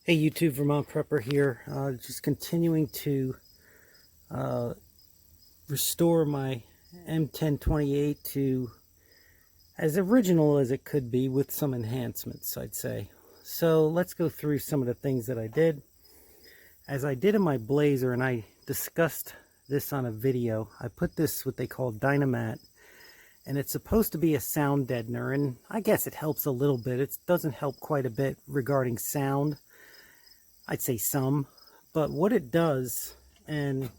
Hey YouTube, Vermont Prepper here. Just continuing to restore my M1028 to as original as it could be with some enhancements, I'd say. So let's go through some of the things that I did. As I did in my Blazer, and I discussed this on a video, I put this what they call Dynamat, and it's supposed to be a sound deadener, and I guess it helps a little bit. It doesn't help quite a bit regarding sound. I'd say some, but what it does, and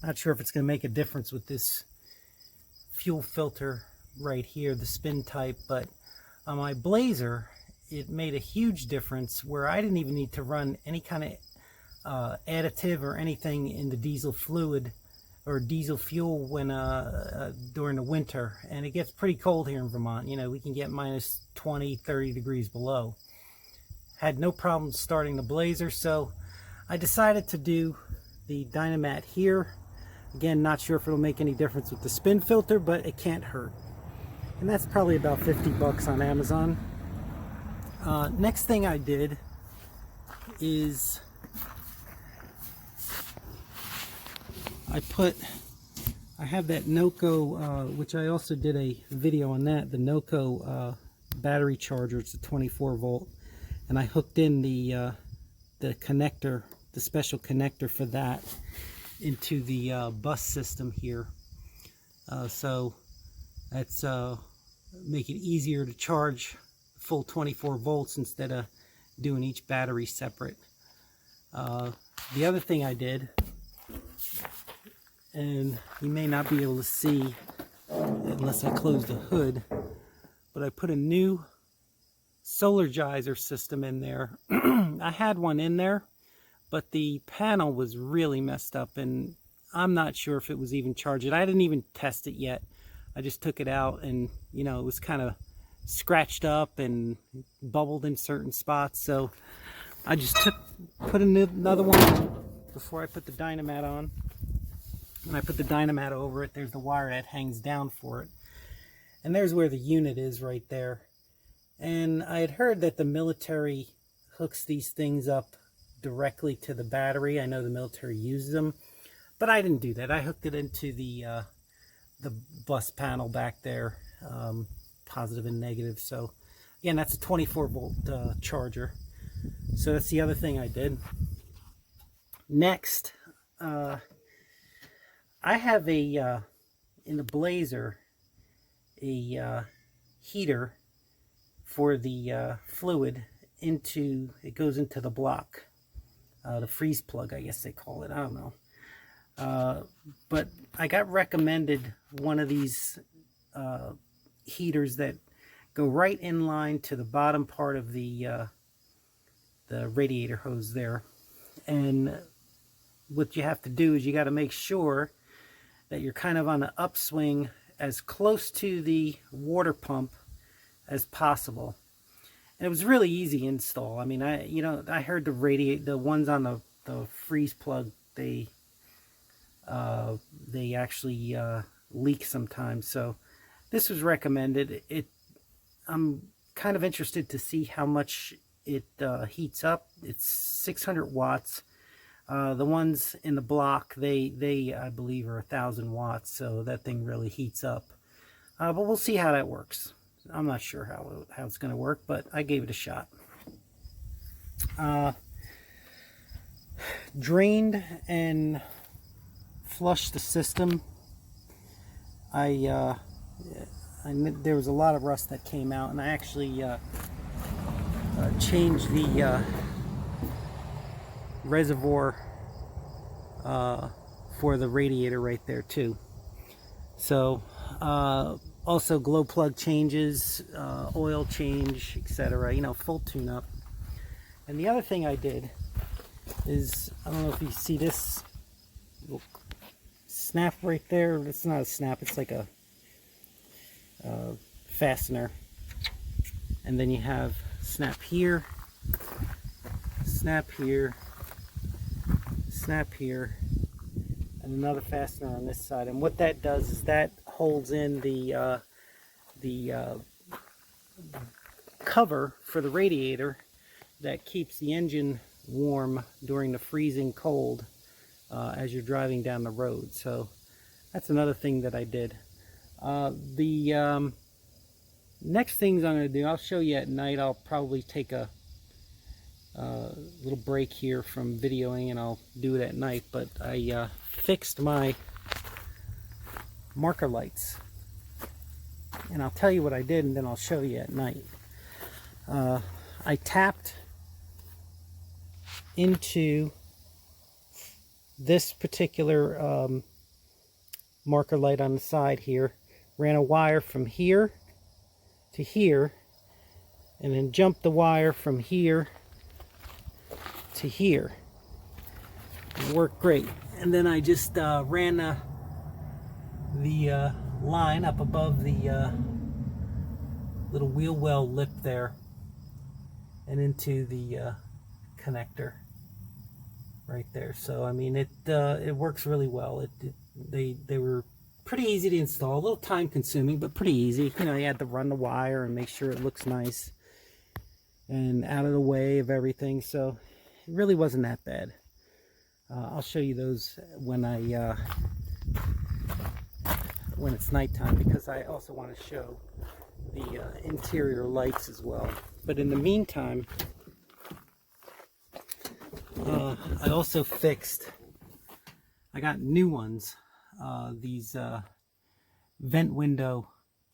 not sure if it's going to make a difference with this fuel filter right here, the spin type, but on my Blazer, it made a huge difference where I didn't even need to run any kind of additive or anything in the diesel fluid or diesel fuel when during the winter, and it gets pretty cold here in Vermont. You know, we can get minus 20, 30 degrees below. Had no problem starting the Blazer, so I decided to do the Dynamat here. Again, not sure if it'll make any difference with the spin filter, but it can't hurt. And that's probably about 50 bucks on Amazon. Next thing I did is I have that NOCO, which I also did a video on that, the NOCO battery charger. It's a 24 volt. And I hooked in the connector, the special connector for that, into the bus system here. So that's make it easier to charge full 24 volts instead of doing each battery separate. The other thing I did, and you may not be able to see unless I close the hood, but I put a new solar geyser system in there. I had one in there, but the panel was really messed up, and I'm not sure if it was even charged. I didn't even test it yet. I just took it out, and you know, it was kind of scratched up and bubbled in certain spots, so I just put another one before I put the Dynamat on. And I put the Dynamat over it. There's the wire that hangs down for it, and there's where the unit is right there. And I had heard that the military hooks these things up directly to the battery. I know the military uses them, but I didn't do that. I hooked it into the bus panel back there, positive and negative. So again, that's a 24 volt charger. So that's the other thing I did. Next, I have in the Blazer, a heater for the fluid it goes into the block, the freeze plug, I guess they call it. I don't know. But I got recommended one of these heaters that go right in line to the bottom part of the radiator hose there. And what you have to do is you got to make sure that you're kind of on the upswing as close to the water pump as possible. And it was really easy install. I mean, I heard the ones on the freeze plug, they actually leak sometimes. So this was recommended. I'm kind of interested to see how much it heats up. It's 600 watts. The ones in the block, they I believe are 1,000 watts. So that thing really heats up. But we'll see how that works. I'm not sure how it's going to work, but I gave it a shot. Drained and flushed the system. There was a lot of rust that came out, and I actually changed the reservoir for the radiator right there too. So also glow plug changes, oil change, etc. You know, full tune-up. And the other thing I did is, I don't know if you see this little snap right there. It's not a snap, it's like a fastener. And then you have snap here, snap here, snap here, and another fastener on this side. And what that does is that holds in the cover for the radiator that keeps the engine warm during the freezing cold as you're driving down the road. So that's another thing that I did. The next things I'm going to do, I'll show you at night. I'll probably take a little break here from videoing and I'll do it at night. But I fixed my marker lights, and I'll tell you what I did and then I'll show you at night. I tapped into this particular marker light on the side here, ran a wire from here to here, and then jumped the wire from here to here. It worked great. And then I just ran the line up above the little wheel well lip there and into the connector right there. So I mean, it works really well. They were pretty easy to install, a little time consuming, but pretty easy. You know, you had to run the wire and make sure it looks nice and out of the way of everything. So it really wasn't that bad. I'll show you those when it's nighttime, because I also want to show the interior lights as well. But in the meantime, I also I got new ones, these vent window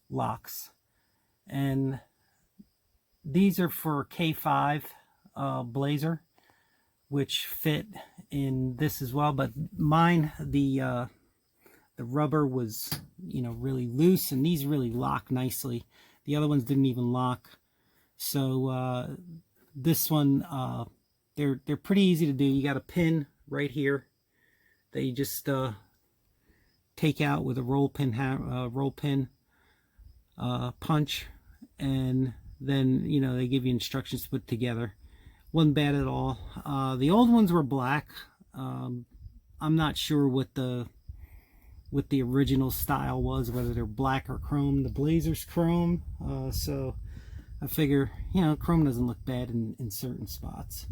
locks, and these are for K5 Blazer, which fit in this as well. But mine, the rubber was, you know, really loose, and these really lock nicely. The other ones didn't even lock. So this one, they're pretty easy to do. You got a pin right here that you just take out with a roll pin punch, and then, you know, they give you instructions to put together. Wasn't bad at all. The old ones were black. I'm not sure what the original style was, whether they're black or chrome. The Blazer's chrome, so I figure, you know, chrome doesn't look bad in certain spots.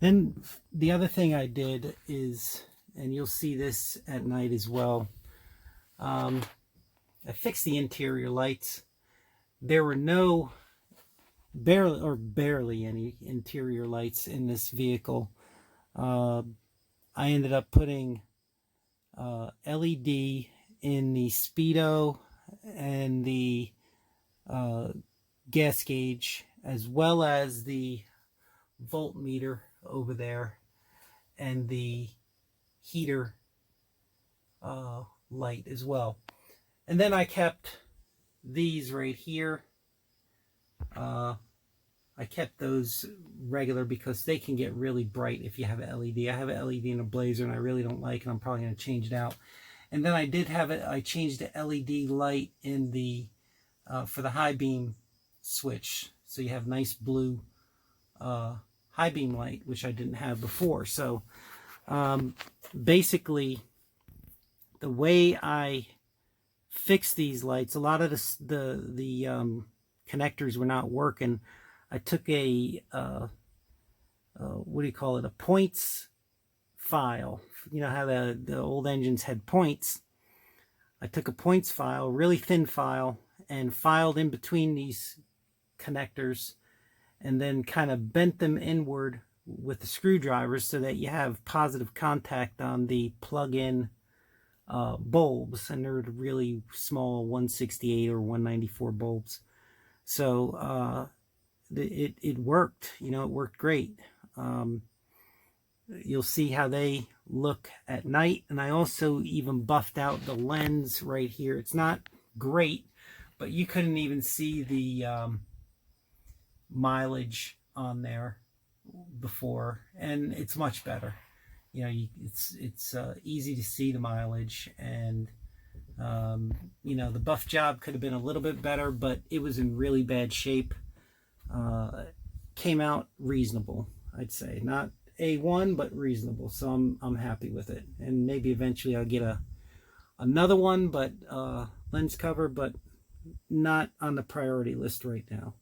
Then the other thing I did is, and you'll see this at night as well, I fixed the interior lights. There were barely any interior lights in this vehicle. I ended up putting LED in the speedo and the gas gauge, as well as the voltmeter over there, and the heater light as well. And then I kept these right here. I kept those regular because they can get really bright if you have an LED. I have an LED in a Blazer and I really don't like it. I'm probably going to change it out. And then I did have it, I changed the LED light in the for the high beam switch, so you have nice blue high beam light, which I didn't have before. So basically, the way I fixed these lights, a lot of the connectors were not working. I took a what do you call it, a points file. You know how the old engines had points. I took a points file, really thin file, and filed in between these connectors, and then kind of bent them inward with the screwdrivers so that you have positive contact on the plug-in bulbs, and they're really small 168 or 194 bulbs. So it worked, you know, it worked great. You'll see how they look at night. And I also even buffed out the lens right here. It's not great, but you couldn't even see the mileage on there before, and it's much better. You know, it's easy to see the mileage, and you know, the buff job could have been a little bit better, but it was in really bad shape. Came out reasonable, I'd say. Not A1, but reasonable. So I'm happy with it. And maybe eventually I'll get another one, but lens cover, but not on the priority list right now.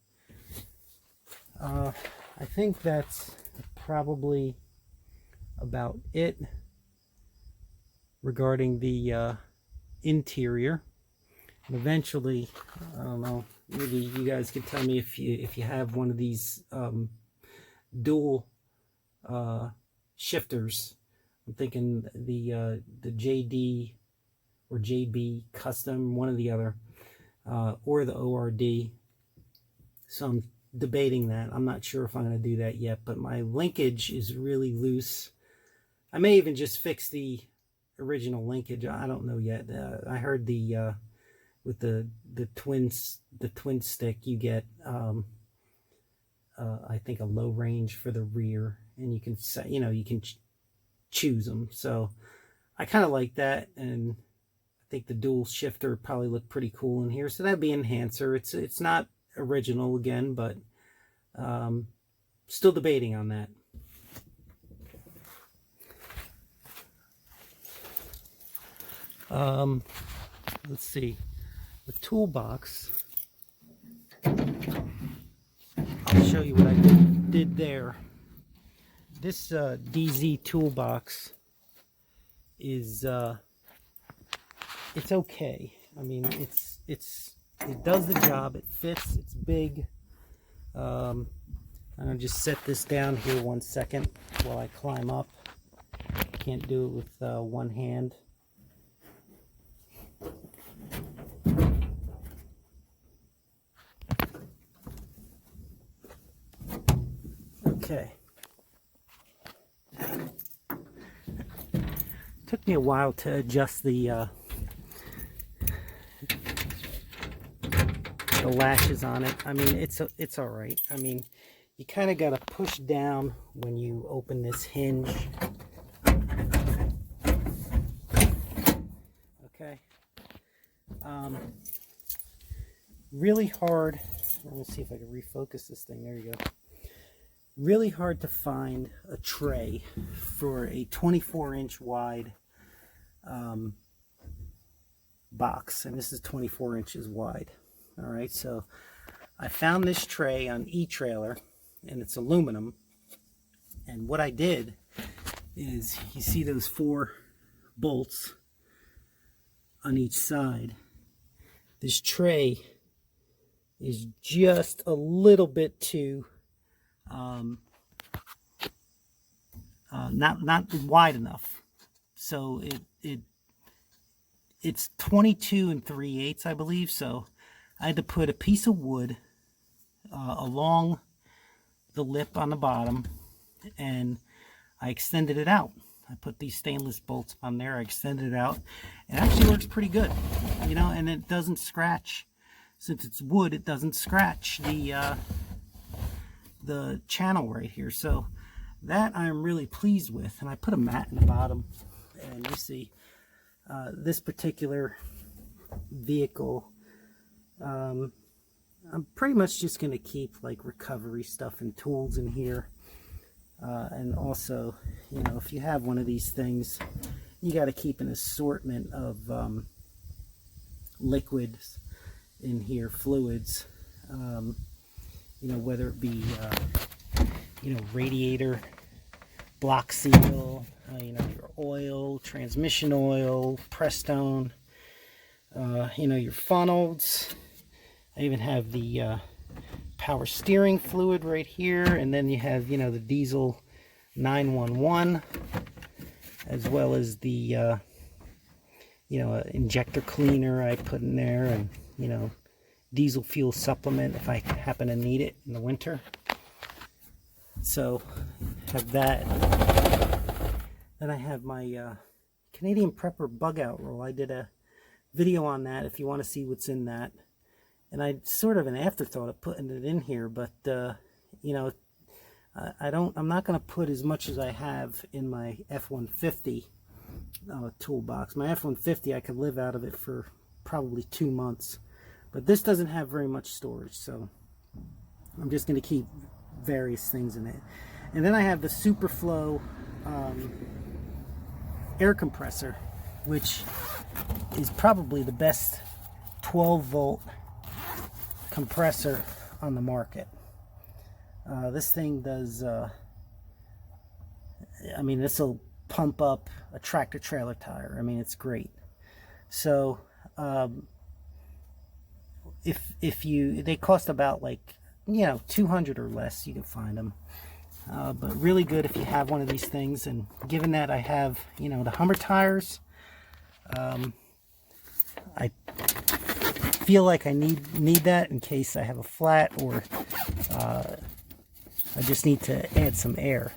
I think that's probably about it regarding the interior. And eventually, I don't know, maybe you guys can tell me if you have one of these dual shifters. I'm thinking the JD or JB custom, one or the other, or the ORD. So I'm debating that. I'm not sure if I'm going to do that yet, but my linkage is really loose. I may even just fix the original linkage. I don't know yet. I heard the with the twin stick, you get I think a low range for the rear, and you can set, you can choose them. So I kind of like that, and I think the dual shifter probably look pretty cool in here. So that'd be enhancer. It's not original again, but still debating on that. Let's see, the toolbox. I'll show you what I did there. This DZ toolbox is it's okay. I mean, it does the job. It fits. It's big. I'm gonna just set this down here 1 second while I climb up. Can't do it with one hand. Okay. Took me a while to adjust the lashes on it. I mean, it's all right. I mean, you kind of got to push down when you open this hinge. Okay. Really hard. Let me see if I can refocus this thing. There you go. Really hard to find a tray for a 24-inch wide box, and this is 24 inches wide. All right, so I found this tray on eTrailer, and it's aluminum. And what I did is, you see those 4 bolts on each side. This tray is just a little bit too not wide enough. So it's 22 3/8, I believe. So I had to put a piece of wood along the lip on the bottom, and I extended it out. I put these stainless bolts on there. I extended it out. It actually works pretty good, and it doesn't scratch. Since it's wood, it doesn't scratch the channel right here. So that I'm really pleased with. And I put a mat in the bottom, and you see this particular vehicle, I'm pretty much just going to keep like recovery stuff and tools in here. And also, if you have one of these things, you got to keep an assortment of liquids in here, fluids, whether it be radiator block seal, your oil, transmission oil, Prestone, your funnels. I even have the power steering fluid right here, and then you have the diesel 911, as well as the injector cleaner I put in there, and diesel fuel supplement if I happen to need it in the winter. So have that. Then I have my Canadian Prepper bug out roll. I did a video on that if you want to see what's in that. And I sort of an afterthought of putting it in here, but I'm not going to put as much as I have in my F-150 toolbox. My F-150, I could live out of it for probably 2 months, but this doesn't have very much storage, so I'm just going to keep various things in it. And then I have the Superflow air compressor, which is probably the best 12-volt compressor on the market. This thing does, I mean, this will pump up a tractor trailer tire. I mean, it's great. So if you, they cost about like, you know, 200 or less, you can find them. But really good if you have one of these things. And given that I have, you know, the Hummer tires, I feel like I need that in case I have a flat, or I just need to add some air.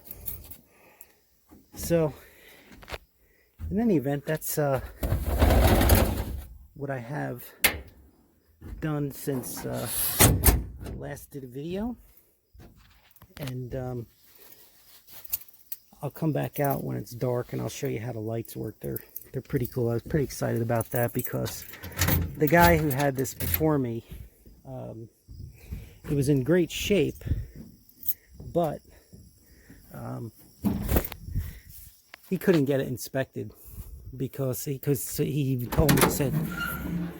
So in any event, that's what I have done since I last did a video. And I'll come back out when it's dark and I'll show you how the lights work. They're pretty cool. I was pretty excited about that because the guy who had this before me, it was in great shape, but he couldn't get it inspected because he told me, he said,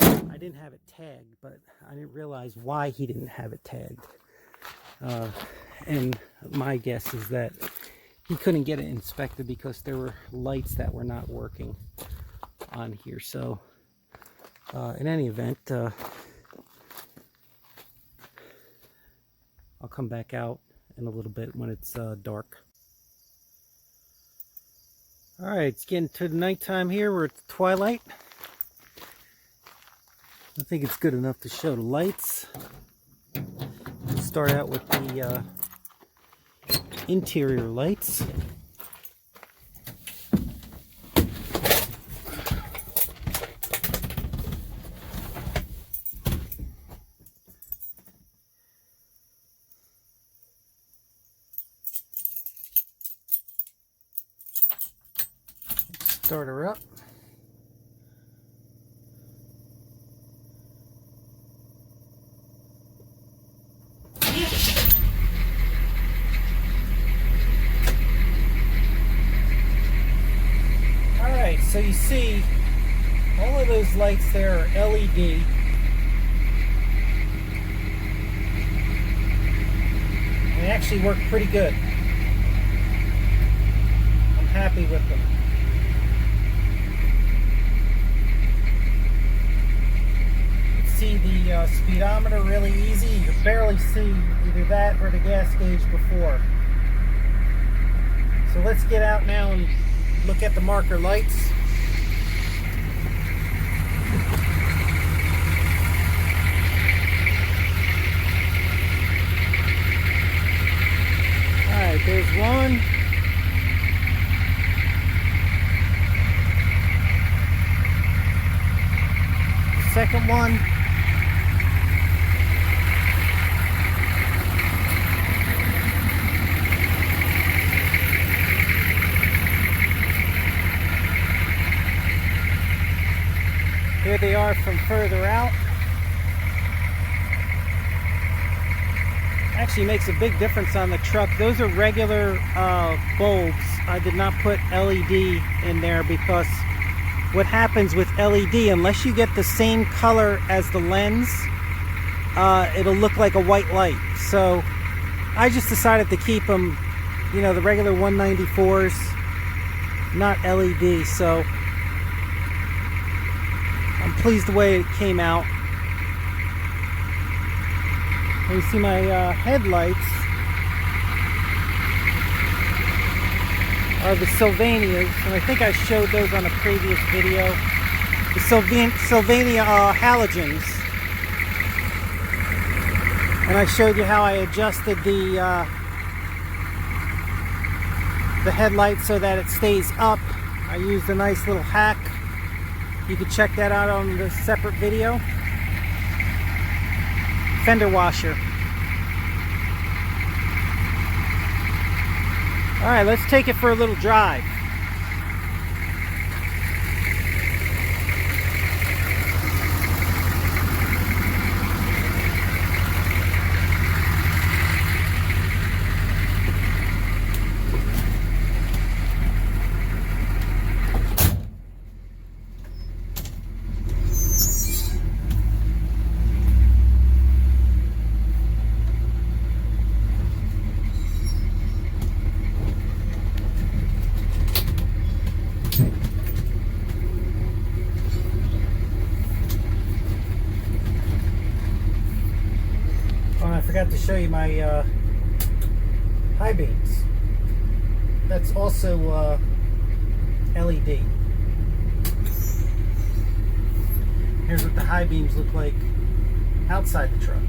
I didn't have it tagged, but I didn't realize why he didn't have it tagged. And my guess is that he couldn't get it inspected because there were lights that were not working on here. So in any event, I'll come back out in a little bit when it's dark. Alright, it's getting to the nighttime here. We're at the twilight. I think it's good enough to show the lights. Let's start out with the interior lights. Start her up. Alright, so you see all of those lights there are LED. They actually work pretty good. I'm happy with them. See the speedometer really easy. You can barely see either that or the gas gauge before. So let's get out now and look at the marker lights. Alright, there's one. The second one. Here they are from further out. Actually makes a big difference on the truck. Those are regular bulbs. I did not put LED in there because what happens with LED, unless you get the same color as the lens, it'll look like a white light. So I just decided to keep them, you know, the regular 194s, not LED. So I'm pleased the way it came out. And you see my headlights are the Sylvanias, and I think I showed those on a previous video. The Sylvania halogens. And I showed you how I adjusted the headlight so that it stays up. I used a nice little hack. You can check that out on the separate video. Fender washer. Alright, let's take it for a little drive. to show you my high beams. That's also LED. Here's what the high beams look like outside the truck.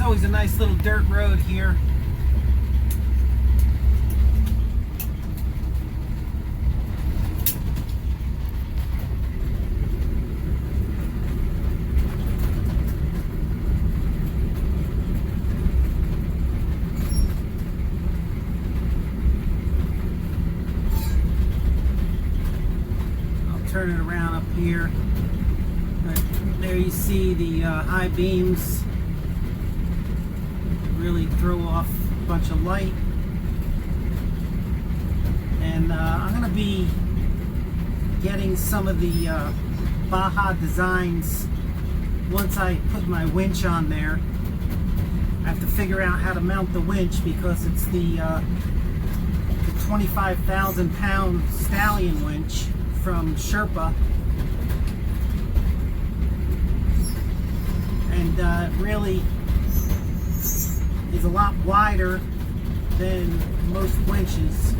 Always a nice little dirt road here. I'll turn it around up here. There you see the high beams. Really throw off a bunch of light, and I'm going to be getting some of the Baja designs once I put my winch on there. I have to figure out how to mount the winch because it's the 25,000 pound stallion winch from Sherpa, and really is a lot wider than most winches,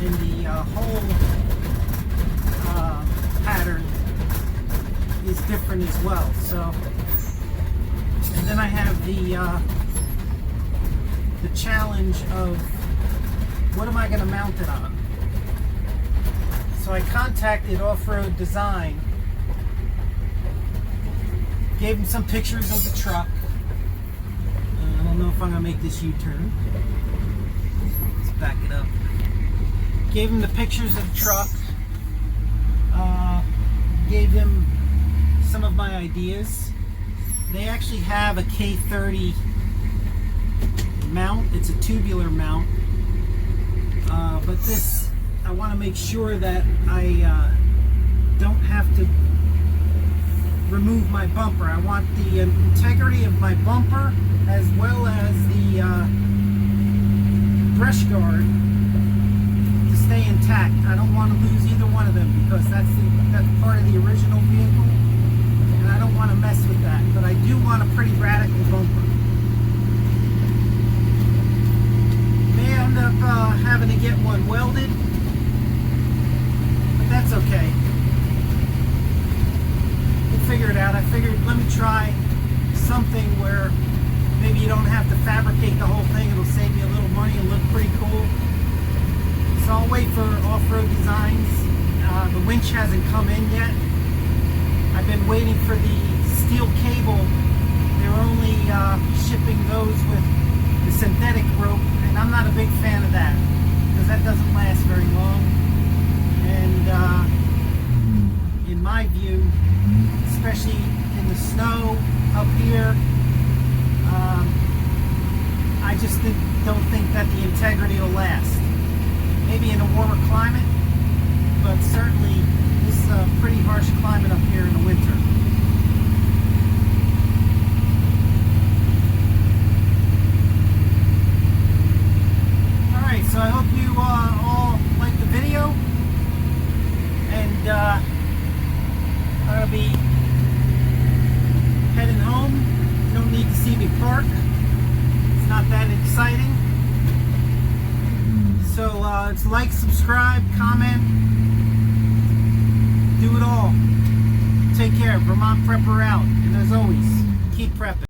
and the whole pattern is different as well. So, and then I have the challenge of what am I going to mount it on. So I contacted Off-Road Design, gave them some pictures of the truck. I don't know if I'm going to make this U-turn. Let's back it up. Gave him the pictures of the truck. Gave him some of my ideas. They actually have a K30 mount. It's a tubular mount. But this, I want to make sure that I don't have to remove my bumper. I want the integrity of my bumper as well as the brush guard to stay intact. I don't want to lose either one of them because that's part of the original vehicle, and I don't want to mess with that. But I do want a pretty radical bumper. May end up having to get one welded, but that's okay. We'll figure it out. I figured let me try something where maybe you don't have to fabricate the whole thing. It'll save you a little money and look pretty cool. So I'll wait for Off-Road Designs. The winch hasn't come in yet. I've been waiting for the steel cable. They're only shipping those with the synthetic rope, and I'm not a big fan of that because that doesn't last very long. And in my view, especially in the snow up here, I just don't think that the integrity will last. Maybe in a warmer climate, but certainly this is a pretty harsh climate up here in the winter. Alright, so I hope you all liked the video, and I'm going to be heading home. You don't need to see me park. It's not that exciting. So it's like, subscribe, comment, do it all. Take care. Vermont Prepper out. And as always, keep prepping.